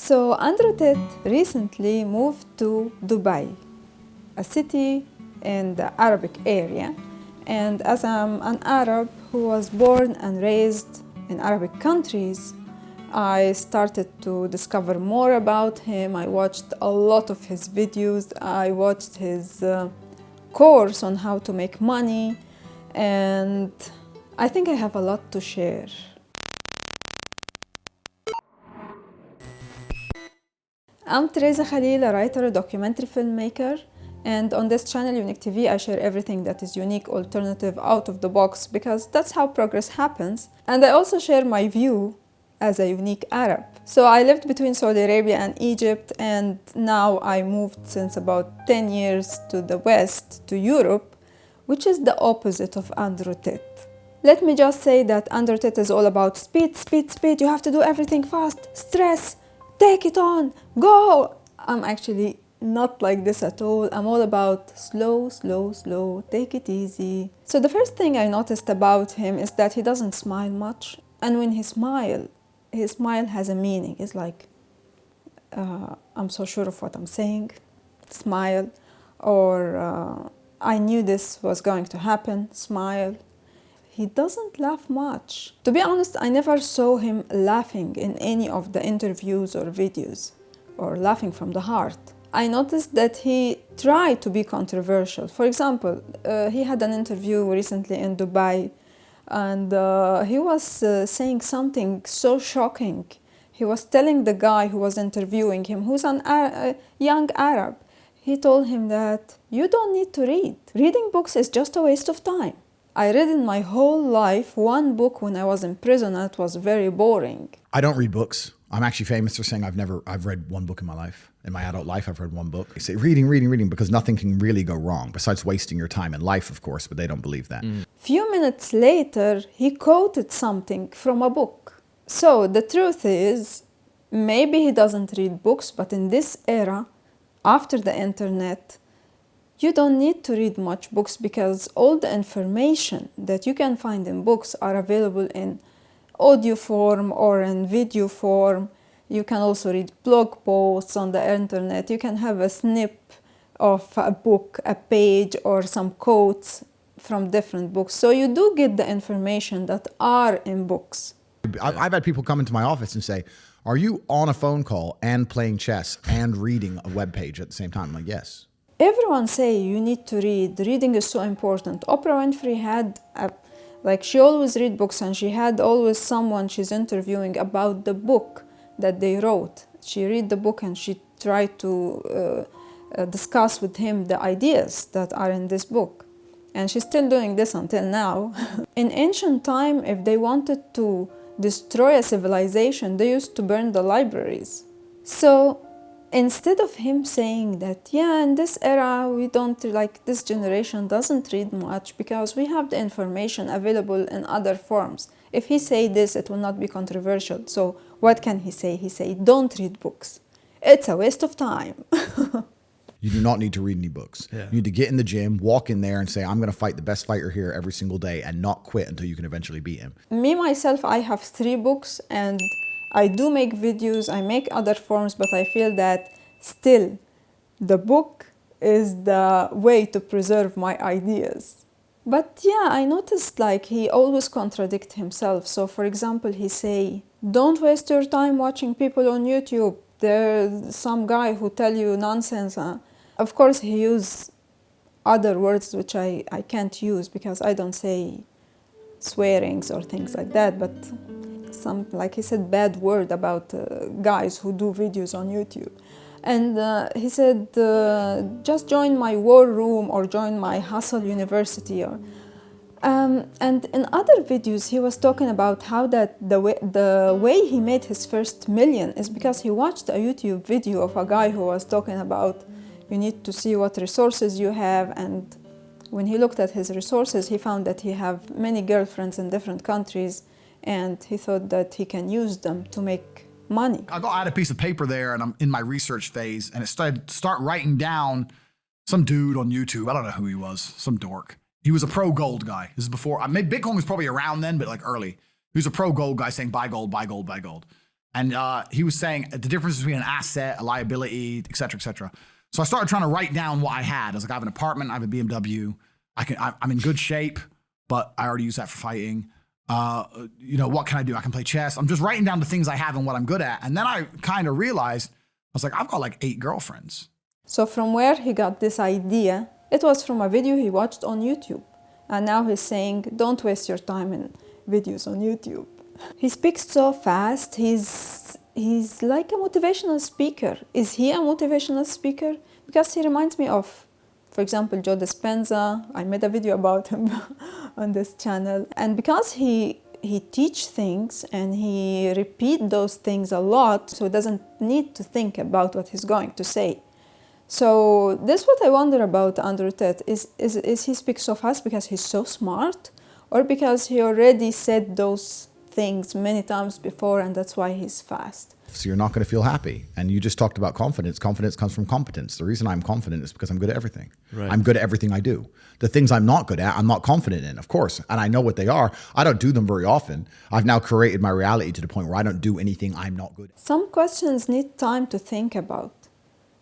So Andrew Tate recently moved to Dubai, a city in the Arabic area. And as I'm an Arab who was born and raised in Arabic countries, I started to discover more about him. I watched a lot of his videos. I watched his course on how to make money. And I think I have a lot to share. I'm Teresa Khalil, a writer, a documentary filmmaker, and on this channel, Unique TV, I share everything that is unique, alternative, out of the box, because that's how progress happens. And I also share my view as a unique Arab. So I lived between Saudi Arabia and Egypt, and now I moved since about 10 years to the West, to Europe, which is the opposite of Andrew Tate. Let me just say that Andrew Tate is all about speed, speed, speed. You have to do everything fast, stress. Take it on, go! I'm actually not like this at all. I'm all about slow, slow, slow, take it easy. So the first thing I noticed about him is that he doesn't smile much. And when he smiles, his smile has a meaning. It's like, I'm so sure of what I'm saying, smile. Or I knew this was going to happen, smile. He doesn't laugh much. To be honest, I never saw him laughing in any of the interviews or videos, or laughing from the heart. I noticed that he tried to be controversial. For example, he had an interview recently in Dubai, and he was saying something so shocking. He was telling the guy who was interviewing him, who's a young Arab, he told him that you don't need to read. Reading books is just a waste of time. I read in my whole life one book when I was in prison, and it was very boring. I don't read books. I'm actually famous for saying I've read one book in my life. In my adult life, I've read one book. They say reading, because nothing can really go wrong, besides wasting your time in life, of course, but they don't believe that. Few minutes later, he quoted something from a book. So the truth is, maybe he doesn't read books, but in this era, after the internet, you don't need to read much books, because all the information that you can find in books are available in audio form or in video form. You can also read blog posts on the internet. You can have a snip of a book, a page, or some quotes from different books. So you do get the information that are in books. I've had people come into my office and say, are you on a phone call and playing chess and reading a web page at the same time? I'm like, yes. Everyone say you need to read. Reading is so important. Oprah Winfrey had, she always read books, and she had always someone she's interviewing about the book that they wrote. She read the book and she tried to discuss with him the ideas that are in this book. And she's still doing this until now. In ancient time, if they wanted to destroy a civilization, they used to burn the libraries. So instead of him saying that, yeah, in this era, we don't, this generation doesn't read much because we have the information available in other forms. If he say this, it will not be controversial. So what can he say? He say, don't read books. It's a waste of time. You do not need to read any books. Yeah. You need to get in the gym, walk in there and say, I'm going to fight the best fighter here every single day, and not quit until you can eventually beat him. Me, myself, I have 3 books, and I do make videos, I make other forms, but I feel that still the book is the way to preserve my ideas. But yeah, I noticed he always contradicts himself. So for example, he say, don't waste your time watching people on YouTube. There's some guy who tell you nonsense. Of course, he used other words which I can't use because I don't say swearings or things like that, but some, he said bad word about guys who do videos on YouTube. And he said, just join my war room or join my hustle university. And in other videos, he was talking about how that the way he made his first million is because he watched a YouTube video of a guy who was talking about you need to see what resources you have. And when he looked at his resources, he found that he have many girlfriends in different countries, and he thought that he can use them to make money. I got out a piece of paper there, and I'm in my research phase, and it start writing down some dude on YouTube. I don't know who he was, some dork. He was a pro gold guy. This is before, Bitcoin was probably around then, but early. He was a pro gold guy saying buy gold, buy gold, buy gold. And he was saying the difference between an asset, a liability, et cetera, et cetera. So I started trying to write down what I had. I was like, I have an apartment, I have a BMW, I'm in good shape, but I already use that for fighting. What can I do? I can play chess. I'm just writing down the things I have and what I'm good at. And then I kind of realized, I was like, I've got like 8 girlfriends. So from where he got this idea, it was from a video he watched on YouTube. And now he's saying, don't waste your time in videos on YouTube. He speaks so fast, he's like a motivational speaker. Is he a motivational speaker? Because he reminds me of, for example, Joe Dispenza. I made a video about him on this channel. And because he teach things and he repeat those things a lot, so he doesn't need to think about what he's going to say. So this is what I wonder about Andrew Tate. Is he speaks so fast because he's so smart, or because he already said those things many times before and that's why he's fast? So you're not going to feel happy. And you just talked about confidence. Confidence comes from competence. The reason I'm confident is because I'm good at everything. Right. I'm good at everything I do. The things I'm not good at, I'm not confident in, of course. And I know what they are. I don't do them very often. I've now created my reality to the point where I don't do anything I'm not good at. Some questions need time to think about.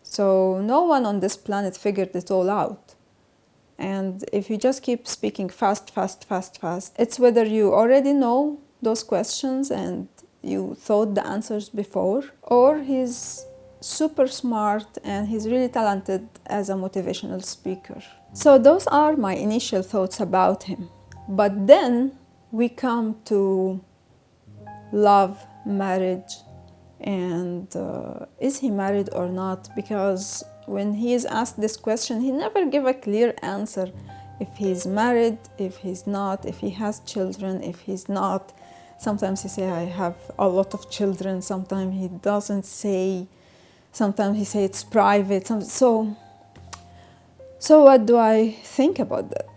So no one on this planet figured it all out. And if you just keep speaking fast, it's whether you already know those questions and you thought the answers before, or he's super smart and he's really talented as a motivational speaker. So those are my initial thoughts about him. But then we come to love, marriage, and is he married or not? Because when he is asked this question, he never gave a clear answer. If he's married, if he's not, if he has children, if he's not. Sometimes he say, I have a lot of children. Sometimes he doesn't say. Sometimes he say it's private. So what do I think about that?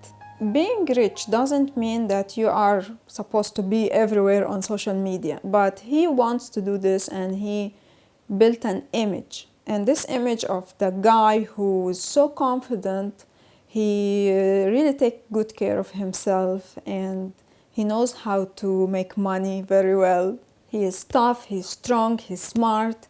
Being rich doesn't mean that you are supposed to be everywhere on social media. But he wants to do this, and he built an image. And this image of the guy who is so confident, he really takes good care of himself, and he knows how to make money very well. He is tough, he's strong, he's smart.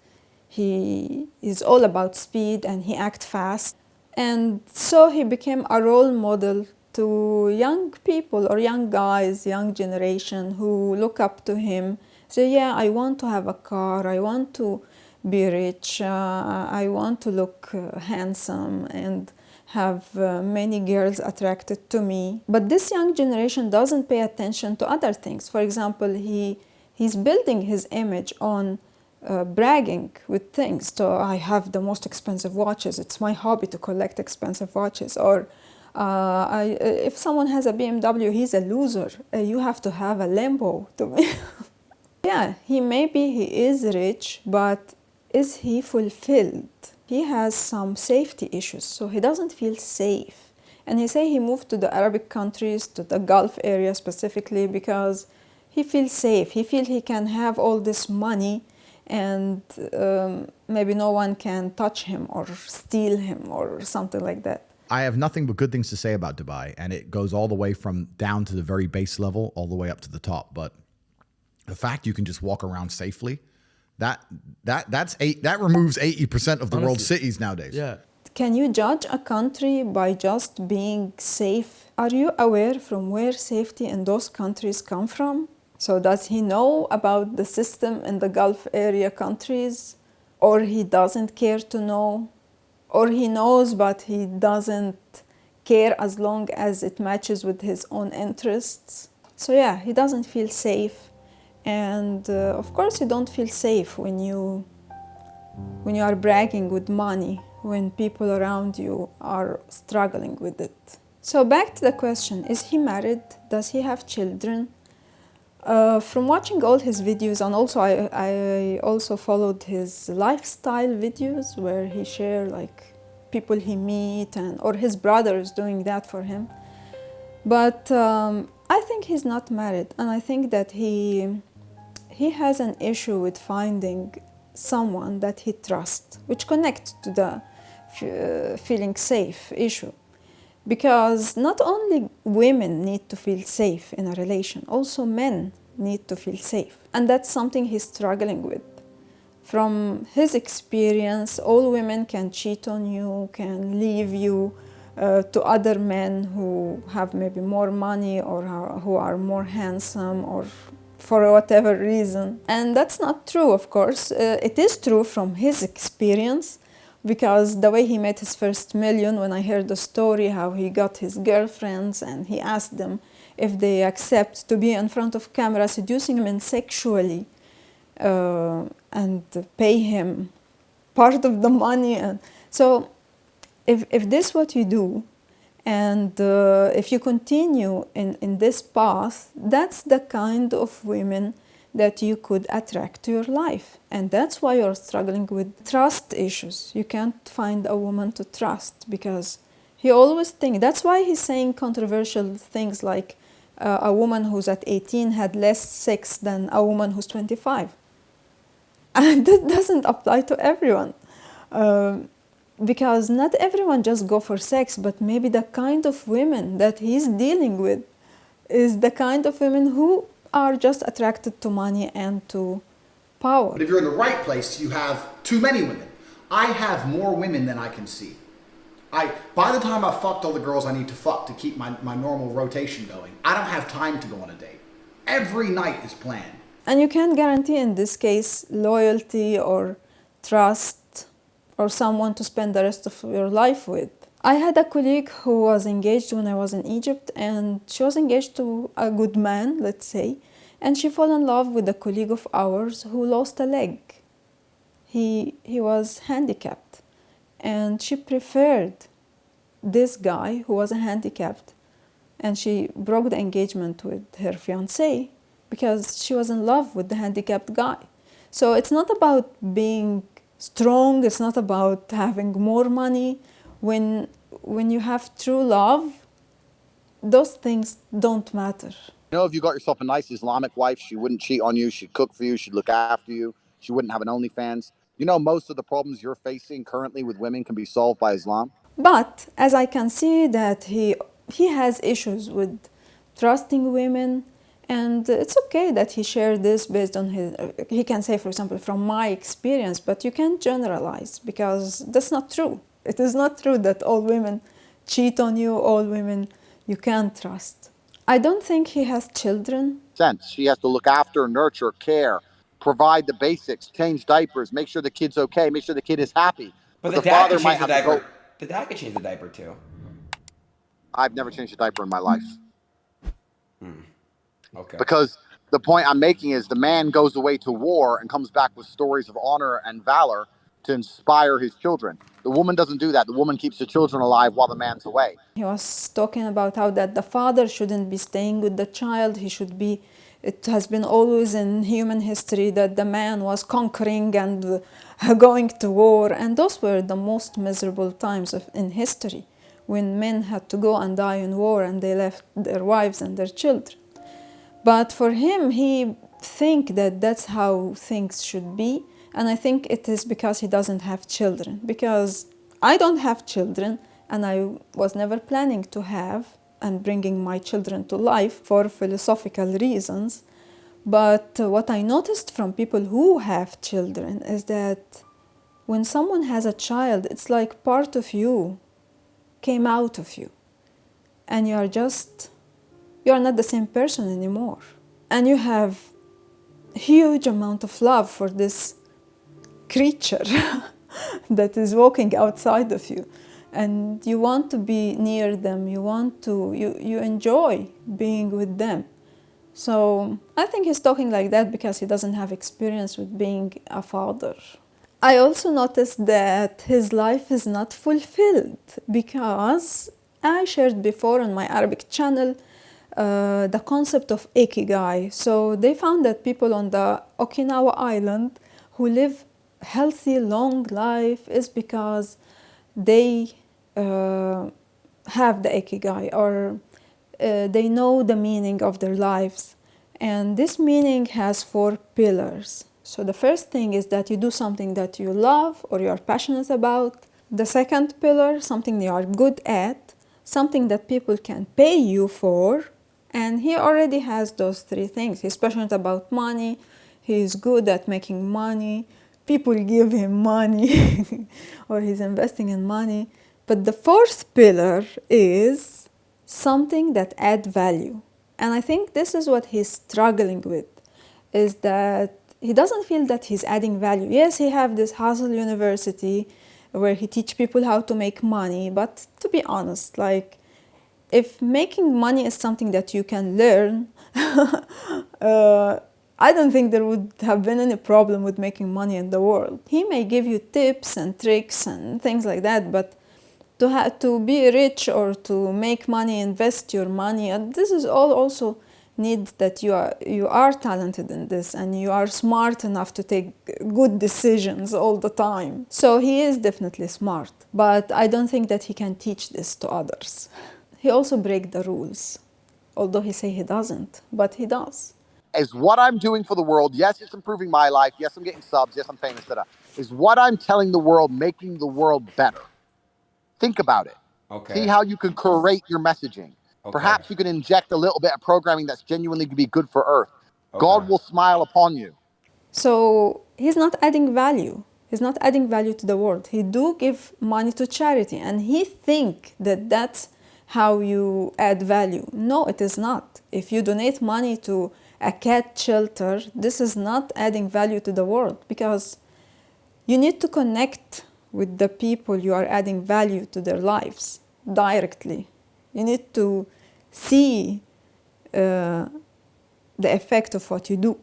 He is all about speed and he acts fast. And so he became a role model to young people or young guys, young generation who look up to him. Say, yeah, I want to have a car, I want to be rich, I want to look handsome and have many girls attracted to me. But this young generation doesn't pay attention to other things. For example, he's building his image on bragging with things. So I have the most expensive watches. It's my hobby to collect expensive watches. Or if someone has a BMW, he's a loser. You have to have a Lambo to be. Yeah, maybe he is rich, but is he fulfilled? He has some safety issues, so he doesn't feel safe. And he say he moved to the Arabic countries, to the Gulf area specifically, because he feels safe. He feels he can have all this money and maybe no one can touch him or steal him or something like that. I have nothing but good things to say about Dubai, and it goes all the way from down to the very base level, all the way up to the top. But the fact you can just walk around safely, that removes 80% of the world's cities nowadays. Yeah. Can you judge a country by just being safe? Are you aware from where safety in those countries come from? So does he know about the system in the Gulf area countries? Or he doesn't care to know? Or he knows but he doesn't care as long as it matches with his own interests? So yeah, he doesn't feel safe. And of course you don't feel safe when you are bragging with money, when people around you are struggling with it. So back to the question, is he married? Does he have children? From watching all his videos, and also I also followed his lifestyle videos where he shared like people he meet, or his brother is doing that for him. But I think he's not married, and I think that he has an issue with finding someone that he trusts, which connects to the feeling safe issue. Because not only women need to feel safe in a relation, also men need to feel safe. And that's something he's struggling with. From his experience, all women can cheat on you, can leave you to other men who have maybe more money or who are more handsome or for whatever reason. And that's not true, of course. It is true from his experience, because the way he made his first million, when I heard the story how he got his girlfriends and he asked them if they accept to be in front of camera seducing men sexually and pay him part of the money. And so if this is what you do, and if you continue in this path, that's the kind of women that you could attract to your life. And that's why you're struggling with trust issues. You can't find a woman to trust, because he always thinks, that's why he's saying controversial things like a woman who's at 18 had less sex than a woman who's 25. And that doesn't apply to everyone. Because not everyone just go for sex, but maybe the kind of women that he's dealing with is the kind of women who are just attracted to money and to power. But if you're in the right place, you have too many women. I have more women than I can see. By the time I've fucked all the girls I need to fuck to keep my normal rotation going, I don't have time to go on a date. Every night is planned. And you can't guarantee in this case loyalty or trust or someone to spend the rest of your life with. I had a colleague who was engaged when I was in Egypt, and she was engaged to a good man, let's say, and she fell in love with a colleague of ours who lost a leg. He was handicapped, and she preferred this guy who was handicapped, and she broke the engagement with her fiancé because she was in love with the handicapped guy. So it's not about being strong, it's not about having more money. When you have true love, those things don't matter. You know, if you got yourself a nice Islamic wife, she wouldn't cheat on you, she'd cook for you, she'd look after you, she wouldn't have an OnlyFans. You know, most of the problems you're facing currently with women can be solved by Islam. But as I can see that he has issues with trusting women, and it's okay that he shared this based on he can say, for example, from my experience, but you can't generalize, because that's not true. It is not true that all women cheat on you, all women you can't trust. I don't think he has children. She has to look after, nurture, care, provide the basics, change diapers, make sure the kid's okay, make sure the kid is happy. But the dad can change the diaper. The dad can change the diaper too. I've never changed a diaper in my life. Okay. Because the point I'm making is the man goes away to war and comes back with stories of honor and valor to inspire his children. The woman doesn't do that. The woman keeps the children alive while the man's away. He was talking about how that the father shouldn't be staying with the child. He should be, it has been always in human history that the man was conquering and going to war. And those were the most miserable times in history, when men had to go and die in war and they left their wives and their children. But for him, he thinks that that's how things should be. And I think it is because he doesn't have children. Because I don't have children, and I was never planning to have, and bringing my children to life for philosophical reasons. But what I noticed from people who have children is that when someone has a child, it's like part of you came out of you. And you're not the same person anymore. And you have a huge amount of love for this creature that is walking outside of you. And you want to be near them, you enjoy being with them. So I think he's talking like that because he doesn't have experience with being a father. I also noticed that his life is not fulfilled because I shared before on my Arabic channel the concept of Ikigai. So they found that people on the Okinawa island who live healthy, long life is because they have the Ikigai, or they know the meaning of their lives. And this meaning has 4 pillars. So the first thing is that you do something that you love or you are passionate about. The second pillar, something you are good at, something that people can pay you for. And he already has those three things. He's passionate about money, he's good at making money, people give him money, or he's investing in money. But the fourth pillar is something that adds value. And I think this is what he's struggling with, is that he doesn't feel that he's adding value. Yes, he have this hustle university where he teach people how to make money, but to be honest, like, if making money is something that you can learn, I don't think there would have been any problem with making money in the world. He may give you tips and tricks and things like that, but to be rich or to make money, invest your money, and this is all also needs that you are talented in this and you are smart enough to take good decisions all the time. So he is definitely smart, but I don't think that he can teach this to others. He also breaks the rules, although he say he doesn't, but he does. Is what I'm doing for the world, yes, it's improving my life, yes, I'm getting subs, yes, I'm famous, is what I'm telling the world making the world better? Think about it. Okay. See how you can curate your messaging. Okay. Perhaps you can inject a little bit of programming that's genuinely going to be good for Earth. Okay. God will smile upon you. So he's not adding value. He's not adding value to the world. He do give money to charity, and he think that that's how you add value. No, it is not. If you donate money to a cat shelter, this is not adding value to the world, because you need to connect with the people you are adding value to their lives directly. You need to see the effect of what you do.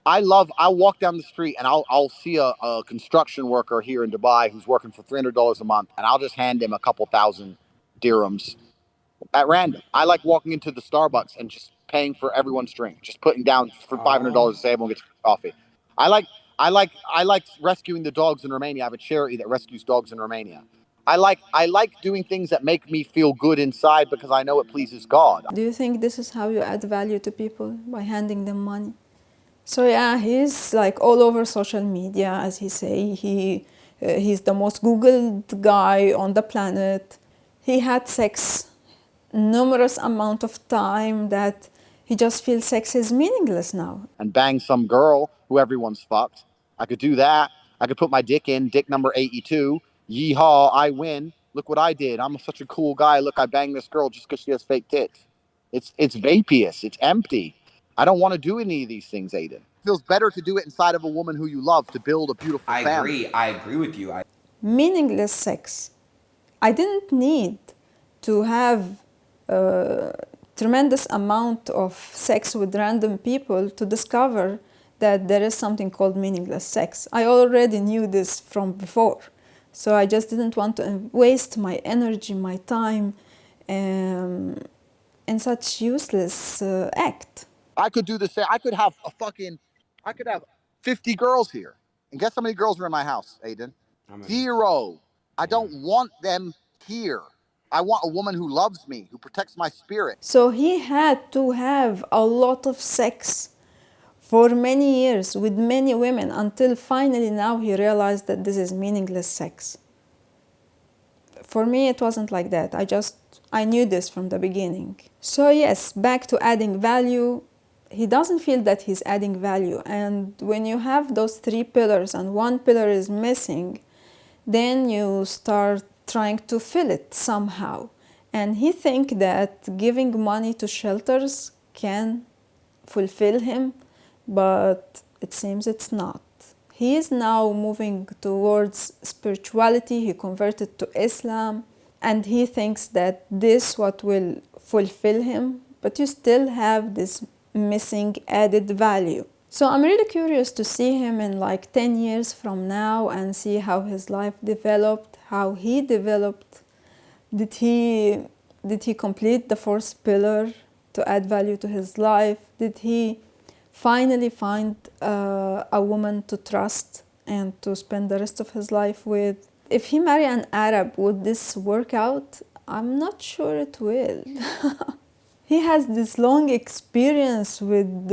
I'll walk down the street and I'll see a construction worker here in Dubai who's working for $300 a month, and I'll just hand him a couple thousand dirhams at random. I like walking into the Starbucks and just paying for everyone's drink, just putting down for $500 to say everyone gets coffee. I like rescuing the dogs in Romania. I have a charity that rescues dogs in Romania. I like doing things that make me feel good inside because I know it pleases God. Do you think this is how you add value to people, by handing them money? So yeah, he's like all over social media, as he say. He's the most Googled guy on the planet. He had sex numerous amount of time that he just feels sex is meaningless now. And bang some girl who everyone's fucked. I could do that. I could put my dick in, dick number 82. Yeehaw, I win. Look what I did. I'm such a cool guy. Look, I banged this girl just because she has fake tits. It's vaporous. It's empty. I don't want to do any of these things, Aiden. It feels better to do it inside of a woman who you love to build a beautiful family. I agree with you. Meaningless sex. I didn't need to have a tremendous amount of sex with random people to discover that there is something called meaningless sex. I already knew this from before. So I just didn't want to waste my energy, my time in such useless act. I could do the same. I could have 50 girls here. And guess how many girls are in my house, Aiden? 0. I don't want them here. I want a woman who loves me, who protects my spirit. So he had to have a lot of sex for many years with many women until finally now he realized that this is meaningless sex. For me, it wasn't like that. I knew this from the beginning. So yes, back to adding value. He doesn't feel that he's adding value. And when you have those 3 pillars and one pillar is missing, then you start trying to fill it somehow. And he thinks that giving money to shelters can fulfill him, but it seems it's not. He is now moving towards spirituality. He converted to Islam, and he thinks that this what will fulfill him, but you still have this missing added value. So I'm really curious to see him in like 10 years from now and see how his life developed, how he developed. Did he complete the 4th pillar to add value to his life? Did he finally find a woman to trust and to spend the rest of his life with? If he marry an Arab, would this work out? I'm not sure it will. He has this long experience with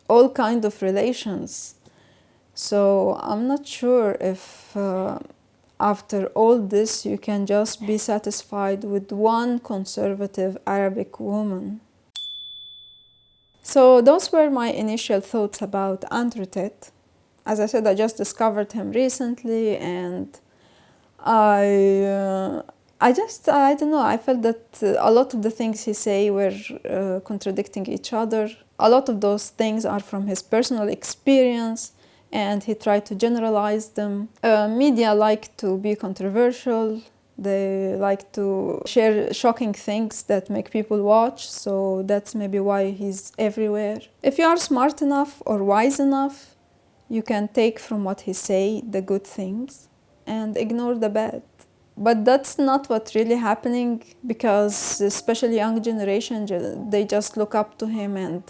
all kind of relations. So I'm not sure if after all this you can just be satisfied with one conservative Arabic woman. So those were my initial thoughts about Andrew Tate. As I said, I just discovered him recently, and I don't know, I felt that a lot of the things he say were contradicting each other. A lot of those things are from his personal experience, and he tried to generalize them. Media like to be controversial. They like to share shocking things that make people watch, so that's maybe why he's everywhere. If you are smart enough or wise enough, you can take from what he say the good things and ignore the bad. But that's not what's really happening, because especially young generation, they just look up to him and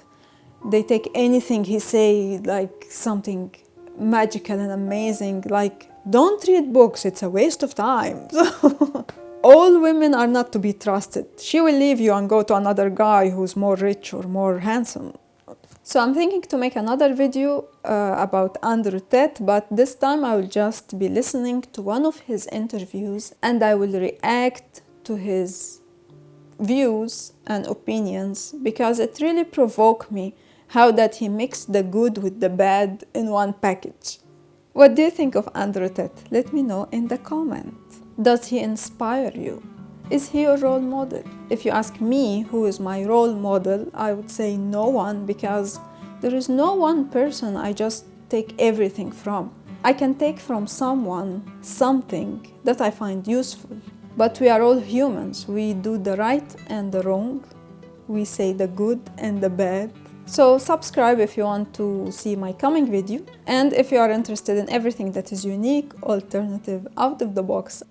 they take anything he say like something magical and amazing, like, don't read books, it's a waste of time. All women are not to be trusted. She will leave you and go to another guy who's more rich or more handsome. So I'm thinking to make another video about Andrew Tate, but this time I will just be listening to one of his interviews and I will react to his views and opinions, because it really provoked me how that he mixed the good with the bad in one package. What do you think of Andrew Tate? Let me know in the comments. Does he inspire you? Is he your role model? If you ask me who is my role model, I would say no one, because there is no one person I just take everything from. I can take from someone something that I find useful. But we are all humans. We do the right and the wrong. We say the good and the bad. So subscribe if you want to see my coming video. And if you are interested in everything that is unique, alternative, out of the box,